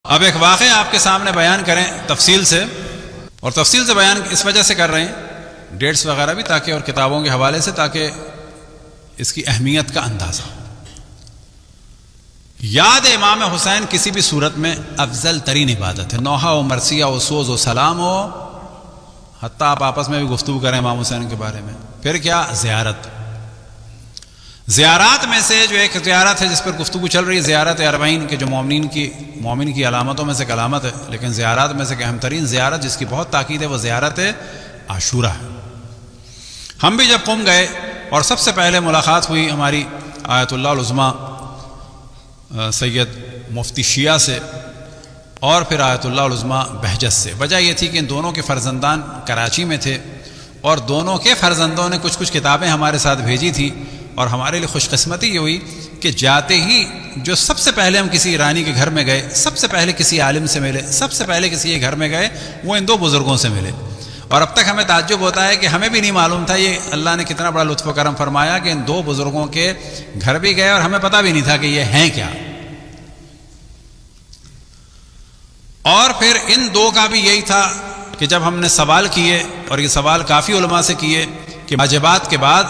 اب ایک واقعہ آپ کے سامنے بیان کریں تفصیل سے، اور تفصیل سے بیان اس وجہ سے کر رہے ہیں، ڈیٹس وغیرہ بھی تاکہ، اور کتابوں کے حوالے سے، تاکہ اس کی اہمیت کا اندازہ ہو۔ یاد امام حسین کسی بھی صورت میں افضل ترین عبادت ہے، نوحہ و مرثیہ و سوز و سلام ہو، حتیٰ آپ آپس میں بھی گفتگو کریں امام حسین کے بارے میں۔ پھر کیا؟ زیارت۔ زیارات میں سے جو ایک زیارت ہے جس پر گفتگو چل رہی ہے، زیارت اربعین، کہ جو مومن کی علامتوں میں سے ایک علامت ہے، لیکن زیارات میں سے ایک اہم ترین زیارت جس کی بہت تاکید ہے وہ زیارت عاشورہ ہے۔ ہم بھی جب قم گئے اور سب سے پہلے ملاقات ہوئی ہماری آیت اللہ العظمیٰ سید مفتی شیعہ سے، اور پھر آیت اللہ العظمیٰ بہجت سے۔ وجہ یہ تھی کہ ان دونوں کے فرزندان کراچی میں تھے، اور دونوں کے فرزندوں نے کچھ کتابیں ہمارے ساتھ بھیجی تھی، اور ہمارے لیے خوش قسمتی یہ ہوئی کہ جاتے ہی جو سب سے پہلے ہم کسی ایرانی کے گھر میں گئے، سب سے پہلے کسی عالم سے ملے، سب سے پہلے کسی کے گھر میں گئے، وہ ان دو بزرگوں سے ملے۔ اور اب تک ہمیں تعجب ہوتا ہے کہ ہمیں بھی نہیں معلوم تھا یہ اللہ نے کتنا بڑا لطف و کرم فرمایا کہ ان دو بزرگوں کے گھر بھی گئے اور ہمیں پتہ بھی نہیں تھا کہ یہ ہیں کیا۔ اور پھر ان دو کا بھی یہی تھا کہ جب ہم نے سوال کیے، اور یہ سوال کافی علماء سے کیے کہ واجبات کے بعد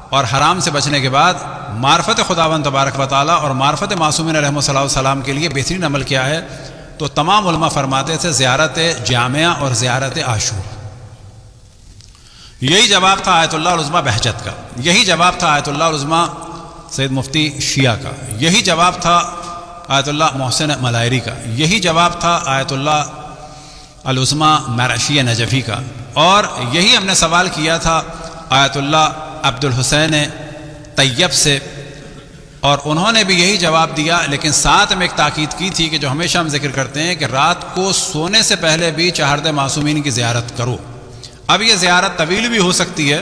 اور حرام سے بچنے کے بعد معرفت خداوند تبارک و تعالیٰ اور معرفت معصومین علیہ السلام کے لیے بہترین عمل کیا ہے، تو تمام علماء فرماتے تھے زیارت جامعہ اور زیارت عاشور۔ یہی جواب تھا آیت اللہ العظمیٰ بہجت کا، یہی جواب تھا آیت اللہ العظمیٰ سید مفتی شیعہ کا، یہی جواب تھا آیت اللہ محسن ملائری کا، یہی جواب تھا آیت اللہ العظمیٰ مرعشی نجفی کا، اور یہی ہم نے سوال کیا تھا آیت اللہ عبد الحسین طیب سے، اور انہوں نے بھی یہی جواب دیا، لیکن ساتھ میں ایک تاکید کی تھی کہ جو ہمیشہ ہم ذکر کرتے ہیں کہ رات کو سونے سے پہلے بھی چہارد معصومین کی زیارت کرو۔ اب یہ زیارت طویل بھی ہو سکتی ہے،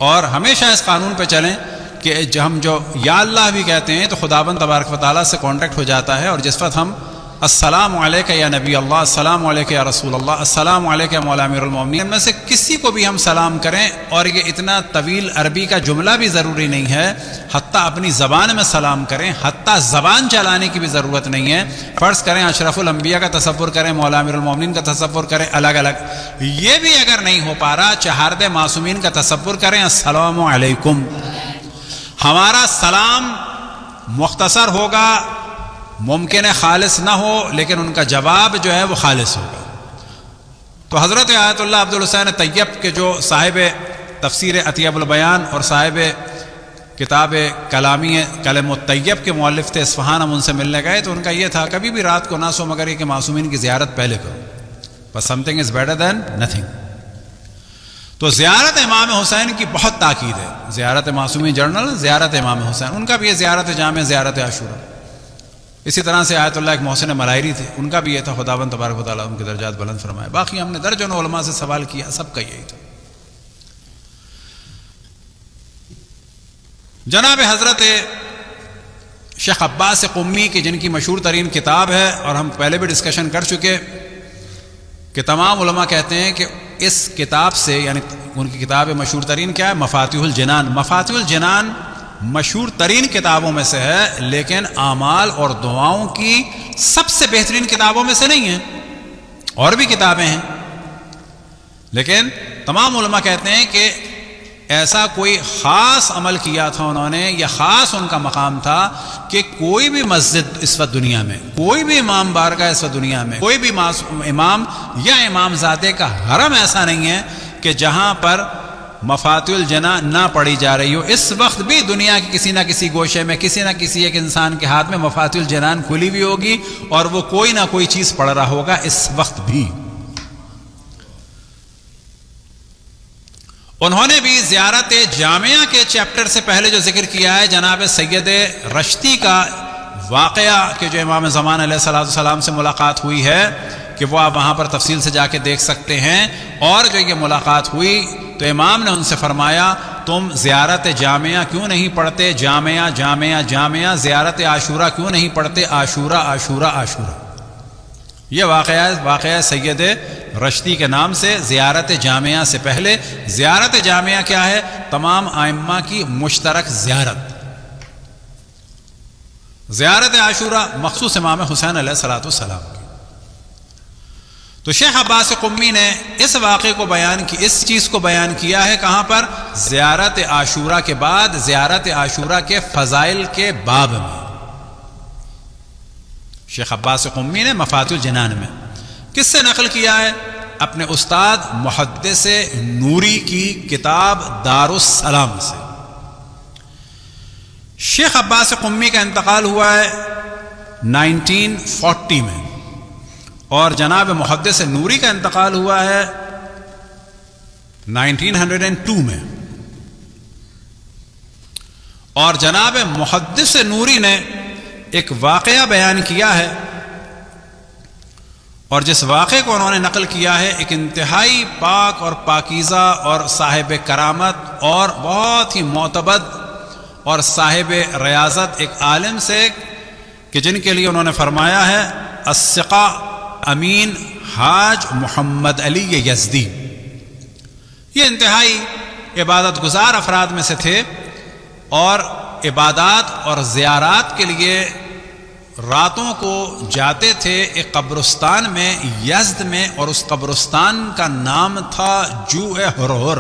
اور ہمیشہ اس قانون پہ چلیں کہ ہم جو یا اللہ بھی کہتے ہیں تو خداوند تبارک و تعالیٰ سے کانٹیکٹ ہو جاتا ہے، اور جس وقت ہم السلام علیکہ یا نبی اللہ، السلام علیکہ یا رسول اللہ، السلام علیکہ یا مولا امیر المومنین میں سے کسی کو بھی ہم سلام کریں، اور یہ اتنا طویل عربی کا جملہ بھی ضروری نہیں ہے، حتیٰ اپنی زبان میں سلام کریں، حتیٰ زبان چلانے کی بھی ضرورت نہیں ہے۔ فرض کریں اشرف الانبیاء کا تصور کریں، مولا امیر المومنین کا تصور کریں الگ الگ، یہ بھی اگر نہیں ہو پا رہا، چہارد معصومین کا تصور کریں، السلام علیکم۔ ہمارا سلام مختصر ہوگا، ممکن ہے خالص نہ ہو، لیکن ان کا جواب جو ہے وہ خالص ہوگا۔ تو حضرت آیت اللہ عبد الحسین طیب کے جو صاحب تفسیر اطیب البیان اور صاحب کتاب کلامی کلم الطیب کے مؤلف تھے اصفہان، ہم ان سے ملنے گئے تو ان کا یہ تھا کبھی بھی رات کو نہ سو مگر یہ کہ معصومین کی زیارت پہلے کرو، بس something is better than nothing. تو زیارت امام حسین کی بہت تاکید ہے، زیارت معصومین جنرل، زیارت امام حسین، ان کا بھی یہ زیارت جامع، زیارت عاشورہ۔ اسی طرح سے آیت اللہ ایک محسن ملائری تھے، ان کا بھی یہ تھا خداوند تبارک و تعالیٰ ان کے درجات بلند فرمائے۔ باقی ہم نے درجنوں علماء سے سوال کیا، سب کا یہی تھا۔ جناب حضرت شیخ عباس قمی کی جن کی مشہور ترین کتاب ہے، اور ہم پہلے بھی ڈسکشن کر چکے کہ تمام علماء کہتے ہیں کہ اس کتاب سے، یعنی ان کی کتاب مشہور ترین کیا ہے؟ مفاتیح الجنان۔ مفاتیح الجنان مشہور ترین کتابوں میں سے ہے، لیکن اعمال اور دعاؤں کی سب سے بہترین کتابوں میں سے نہیں ہے، اور بھی کتابیں ہیں، لیکن تمام علماء کہتے ہیں کہ ایسا کوئی خاص عمل کیا تھا انہوں نے، یا خاص ان کا مقام تھا کہ کوئی بھی مسجد اس وقت دنیا میں، کوئی بھی امام بارگاہ اس وقت دنیا میں، کوئی بھی امام یا امام زادے کا حرم ایسا نہیں ہے کہ جہاں پر مفاتیح الجنان نہ پڑھی جا رہی ہو۔ اس وقت بھی دنیا کے کسی نہ کسی گوشے میں کسی نہ کسی ایک انسان کے ہاتھ میں مفاتیح الجنان کھلی ہوئی ہوگی، اور وہ کوئی نہ کوئی چیز پڑھ رہا ہوگا اس وقت بھی۔ انہوں نے بھی زیارت جامعہ کے چیپٹر سے پہلے جو ذکر کیا ہے جناب سید رشتی کا واقعہ کہ جو امام زمان علیہ السلام سے ملاقات ہوئی ہے، کہ وہ آپ وہاں پر تفصیل سے جا کے دیکھ سکتے ہیں، اور جو یہ ملاقات ہوئی تو امام نے ان سے فرمایا تم زیارت جامعہ کیوں نہیں پڑھتے؟ جامعہ جامعہ جامعہ، زیارت عاشورہ کیوں نہیں پڑھتے؟ عاشورہ عاشورہ عاشورہ۔ یہ واقعہ سید رشتی کے نام سے زیارت جامعہ سے پہلے۔ زیارت جامعہ کیا ہے؟ تمام ائمہ کی مشترک زیارت، زیارت عاشورہ مخصوص امام حسین علیہ السلام کی. تو شیخ عباس قمی نے اس واقعے کو اس چیز کو بیان کیا ہے کہاں پر؟ زیارت عاشورہ کے بعد زیارت عاشورہ کے فضائل کے باب میں. شیخ عباس قمی نے مفاتیح الجنان میں کس سے نقل کیا ہے؟ اپنے استاد محدث نوری کی کتاب دار السلام سے. شیخ عباس قمی کا انتقال ہوا ہے 1940 میں، اور جناب محدث نوری کا انتقال ہوا ہے 1902 میں. اور جناب محدث نوری نے ایک واقعہ بیان کیا ہے، اور جس واقعے کو انہوں نے نقل کیا ہے ایک انتہائی پاک اور پاکیزہ اور صاحب کرامت اور بہت ہی معتبر اور صاحب ریاضت ایک عالم سے، کہ جن کے لیے انہوں نے فرمایا ہے الثقہ امین حاج محمد علی یزدی. یہ انتہائی عبادت گزار افراد میں سے تھے، اور عبادات اور زیارات کے لیے راتوں کو جاتے تھے ایک قبرستان میں یزد میں، اور اس قبرستان کا نام تھا جوع ہرور.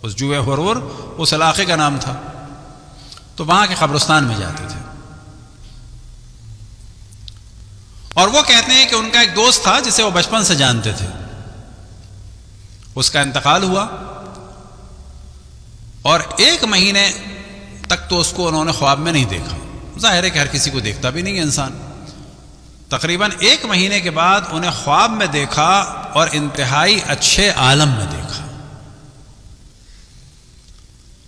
اس جوع ہرور اس علاقے کا نام تھا. تو وہاں کے قبرستان میں جاتے تھے. اور وہ کہتے ہیں کہ ان کا ایک دوست تھا جسے وہ بچپن سے جانتے تھے. اس کا انتقال ہوا، اور 1 مہینے تک تو اس کو انہوں نے خواب میں نہیں دیکھا. ظاہر ہے کہ ہر کسی کو دیکھتا بھی نہیں ہے انسان. تقریباً 1 مہینے کے بعد انہیں خواب میں دیکھا، اور انتہائی اچھے عالم میں دیکھا.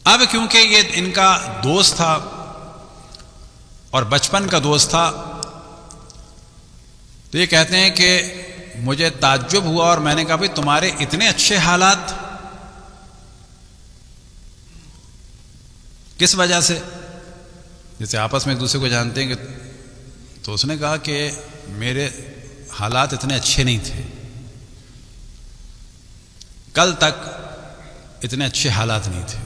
اب کیونکہ یہ ان کا دوست تھا اور بچپن کا دوست تھا، تو یہ کہتے ہیں کہ مجھے تعجب ہوا، اور میں نے کہا بھائی تمہارے اتنے اچھے حالات کس وجہ سے؟ جیسے آپس میں ایک دوسرے کو جانتے ہیں کہ، تو اس نے کہا کہ میرے حالات اتنے اچھے نہیں تھے، کل تک اتنے اچھے حالات نہیں تھے،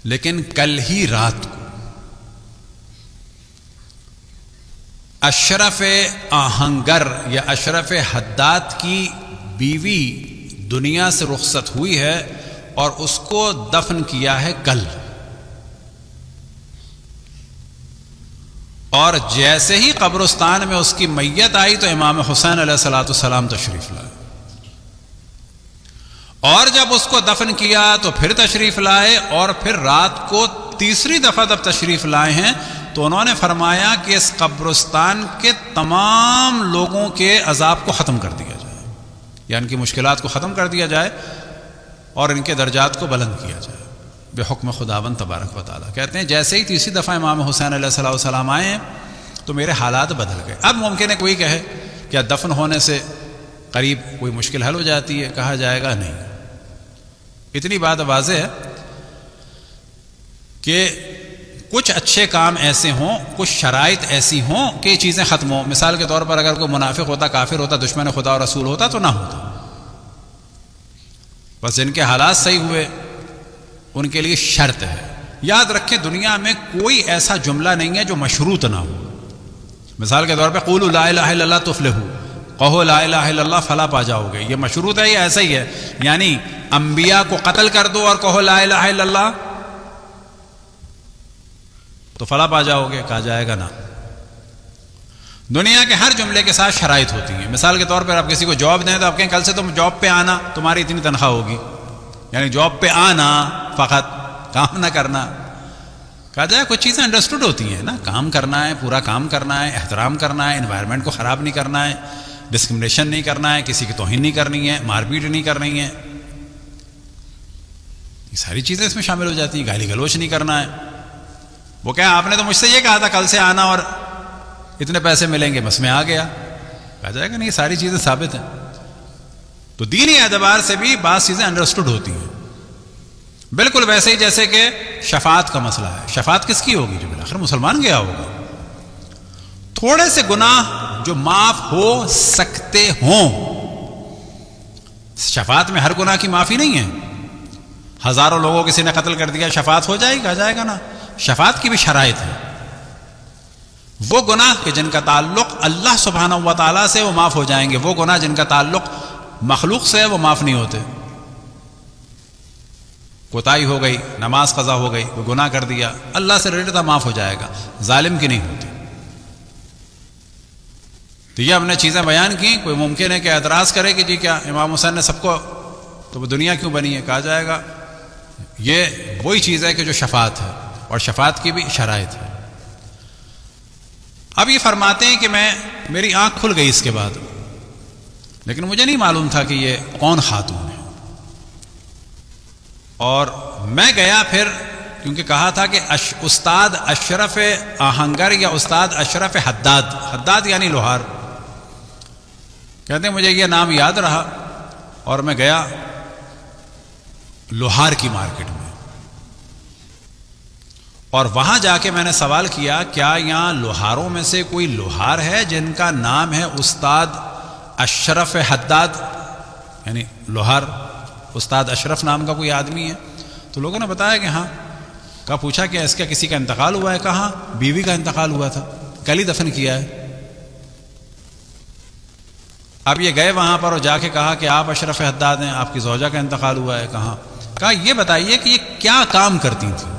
لیکن کل ہی رات کو اشرف آہنگر یا اشرف حداد کی بیوی دنیا سے رخصت ہوئی ہے، اور اس کو دفن کیا ہے کل. اور جیسے ہی قبرستان میں اس کی میت آئی تو امام حسین علیہ السلام تشریف لائے، اور جب اس کو دفن کیا تو پھر تشریف لائے، اور پھر رات کو تیسری دفعہ جب تشریف لائے ہیں تو انہوں نے فرمایا کہ اس قبرستان کے تمام لوگوں کے عذاب کو ختم کر دیا جائے، یا ان کی مشکلات کو ختم کر دیا جائے، اور ان کے درجات کو بلند کیا جائے بے حکم خداوند تبارک و تعالیٰ. کہتے ہیں جیسے ہی تیسری دفعہ امام حسین علیہ السلام آئے ہیں تو میرے حالات بدل گئے. اب ممکن ہے کوئی کہے کیا دفن ہونے سے قریب کوئی مشکل حل ہو جاتی ہے؟ کہا جائے گا نہیں. اتنی بات واضح ہے کہ کچھ اچھے کام ایسے ہوں، کچھ شرائط ایسی ہوں کہ یہ چیزیں ختم ہوں. مثال کے طور پر اگر کوئی منافق ہوتا، کافر ہوتا، دشمن خدا اور رسول ہوتا تو نہ ہوتا. بس جن کے حالات صحیح ہوئے ان کے لیے شرط ہے. یاد رکھیں دنیا میں کوئی ایسا جملہ نہیں ہے جو مشروط نہ ہو. مثال کے طور پہ قولوا لا الہ الا اللہ تفلحوا، کہو لا الہ الا اللہ فلاح پا جاؤ گے. یہ مشروط ہے یا ایسا ہی ہے؟ یعنی انبیاء کو قتل کر دو اور کہو لا الہ الا اللہ تو فلاح پا جاؤ گے؟ کہا جائے گا نا. دنیا کے ہر جملے کے ساتھ شرائط ہوتی ہیں. مثال کے طور پر آپ کسی کو جاب دیں تو آپ کہیں کل سے تم جاب پہ آنا، تمہاری اتنی تنخواہ ہوگی. یعنی جاب پہ آنا فقط، کام نہ کرنا. کہا جائے کچھ چیزیں انڈرسٹوڈ ہوتی ہیں نا، کام کرنا ہے، پورا کام کرنا ہے، احترام کرنا ہے، انوائرمنٹ کو خراب نہیں کرنا ہے، ڈسکرمنیشن نہیں کرنا ہے، کسی کی توہین نہیں کرنی ہے، مار پیٹ نہیں کرنی ہے. یہ ساری چیزیں اس میں شامل ہو جاتی ہیں. گالی گلوچ نہیں کرنا ہے. وہ کہا آپ نے تو مجھ سے یہ کہا تھا کل سے آنا اور اتنے پیسے ملیں گے، بس میں آ گیا. کہا جائے گا نہیں، یہ ساری چیزیں ثابت ہیں. تو دینی اعتبار سے بھی بعض چیزیں انڈرسٹوڈ ہوتی ہیں. بالکل ویسے ہی جیسے کہ شفاعت کا مسئلہ ہے. شفاعت کس کی ہوگی؟ جو بالآخر مسلمان گیا ہوگا. تھوڑے سے گناہ جو معاف ہو سکتے ہوں، شفاعت میں ہر گناہ کی معافی نہیں ہے. ہزاروں لوگوں کسی نے قتل کر دیا، شفاعت ہو جائے گی؟ کہا جائے گا نا. شفاعت کی بھی شرائط ہیں. وہ گناہ کہ جن کا تعلق اللہ سبحانہ و تعالیٰ سے وہ معاف ہو جائیں گے، وہ گناہ جن کا تعلق مخلوق سے وہ معاف نہیں ہوتے. کوتاہی ہو گئی، نماز قضا ہو گئی، وہ گناہ کر دیا، اللہ سے ریلیٹڈ تھا، معاف ہو جائے گا، ظالم کی نہیں ہوتی. تو یہ ہم نے چیزیں بیان کی. کوئی ممکن ہے کہ اعتراض کرے کہ جی کیا امام حسین نے سب کو، تو وہ دنیا کیوں بنی ہے؟ کہا جائے گا یہ وہی چیز ہے کہ جو شفاعت ہے، اور شفاعت کی بھی شرائط ہے. اب یہ فرماتے ہیں کہ میری آنکھ کھل گئی اس کے بعد، لیکن مجھے نہیں معلوم تھا کہ یہ کون خاتون ہے. اور میں گیا پھر، کیونکہ کہا تھا کہ استاد اشرف آہنگر یا استاد اشرف حداد، حداد یعنی لوہار. کہتے ہیں مجھے یہ نام یاد رہا، اور میں گیا لوہار کی مارکیٹ میں، اور وہاں جا کے میں نے سوال کیا کیا یہاں لوہاروں میں سے کوئی لوہار ہے جن کا نام ہے استاد اشرف حداد، یعنی لوہار استاد اشرف نام کا کوئی آدمی ہے؟ تو لوگوں نے بتایا کہ ہاں. کہا پوچھا کہ اس کا کسی کا انتقال ہوا ہے؟ کہاں بیوی کا انتقال ہوا تھا، کل ہی دفن کیا ہے. اب یہ گئے وہاں پر اور جا کے کہا کہ آپ اشرف حداد ہیں، آپ کی زوجہ کا انتقال ہوا ہے. کہاں؟ کہا یہ بتائیے کہ یہ کیا کام کرتی تھیں؟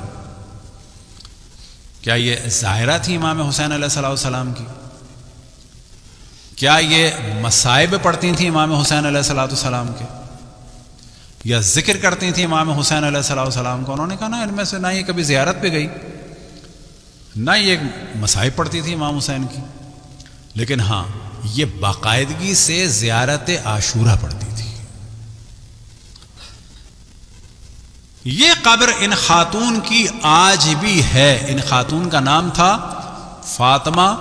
کیا یہ ظاہرہ تھی امام حسین علیہ السلام کی؟ کیا یہ مصائب پڑھتی تھیں امام حسین علیہ السلام کے، یا ذکر کرتی تھیں امام حسین علیہ السلام کو؟ انہوں نے کہا نا ان میں سے نہ یہ کبھی زیارت پہ گئی، نہ یہ مصائب پڑھتی تھی امام حسین کی، لیکن ہاں یہ باقاعدگی سے زیارت عاشورہ پڑھتی تھی. یہ قبر ان خاتون کی آج بھی ہے. ان خاتون کا نام تھا فاطمہ،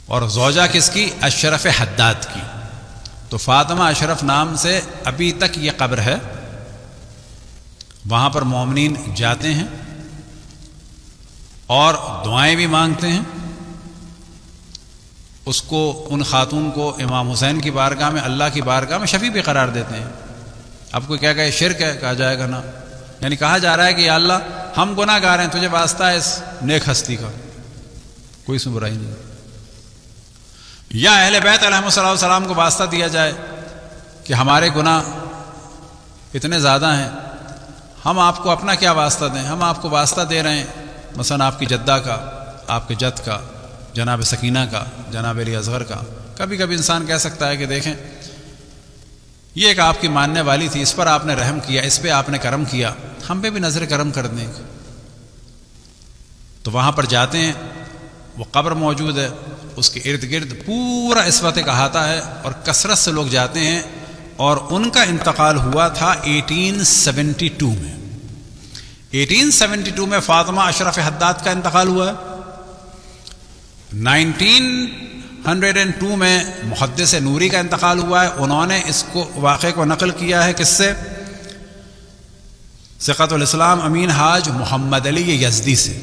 اور زوجہ کس کی؟ اشرف حداد کی. تو فاطمہ اشرف نام سے ابھی تک یہ قبر ہے. وہاں پر مومنین جاتے ہیں اور دعائیں بھی مانگتے ہیں. اس کو، ان خاتون کو امام حسین کی بارگاہ میں، اللہ کی بارگاہ میں شفیع بھی قرار دیتے ہیں. اب کوئی کہہ گئے شرک ہے، کہا جائے گا نا، یعنی کہا جا رہا ہے کہ یا اللہ ہم گناہ گار ہیں، تجھے واسطہ ہے اس نیک ہستی کا، کوئی اس میں برائی نہیں. یا اہل بیت علیہ السلام کو واسطہ دیا جائے کہ ہمارے گناہ اتنے زیادہ ہیں، ہم آپ کو اپنا کیا واسطہ دیں، ہم آپ کو واسطہ دے رہے ہیں مثلا آپ کی جدہ کا، آپ کے جد کا، جناب سکینہ کا، جناب علی اصغر کا. کبھی کبھی انسان کہہ سکتا ہے کہ دیکھیں یہ ایک آپ کی ماننے والی تھی، اس پر آپ نے رحم کیا، اس پہ آپ نے کرم کیا، ہم پہ بھی نظر کرم کر دیں. تو وہاں پر جاتے ہیں، وہ قبر موجود ہے، اس کے ارد گرد پورا اس وقت ایک احاطہ ہے، اور کثرت سے لوگ جاتے ہیں. اور ان کا انتقال ہوا تھا 1872 میں. 1872 میں فاطمہ اشرف حداد کا انتقال ہوا ہے. 1902 میں محدث نوری کا انتقال ہوا ہے. انہوں نے اس کو واقعے کو نقل کیا ہے کس سے؟ ثقۃ الاسلام امین حاج محمد علی یزدی سے،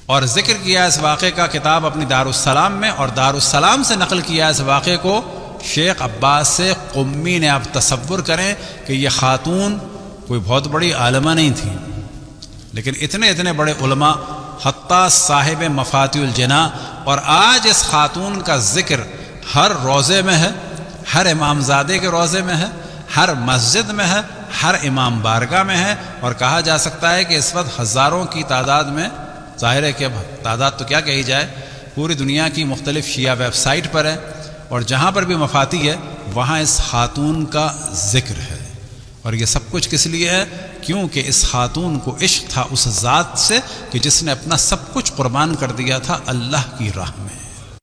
اور ذکر کیا اس واقعے کا کتاب اپنی دارالسلام میں، اور دارالسلام سے نقل کیا اس واقعے کو شیخ عباس سے قمی نے. آپ تصور کریں کہ یہ خاتون کوئی بہت بڑی عالمہ نہیں تھی، لیکن اتنے بڑے علماء، حتیٰ صاحب مفاتیح الجنا. اور آج اس خاتون کا ذکر ہر روضے میں ہے، ہر امام زادے کے روضے میں ہے، ہر مسجد میں ہے، ہر امام بارگاہ میں ہے. اور کہا جا سکتا ہے کہ اس وقت ہزاروں کی تعداد میں، ظاہر ہے کہ اب تعداد تو کیا کہی جائے، پوری دنیا کی مختلف شیعہ ویب سائٹ پر ہے، اور جہاں پر بھی مفاتی ہے وہاں اس خاتون کا ذکر ہے. اور یہ سب کچھ کس لیے ہے؟ کیونکہ اس خاتون کو عشق تھا اس ذات سے کہ جس نے اپنا سب کچھ قربان کر دیا تھا اللہ کی راہ میں.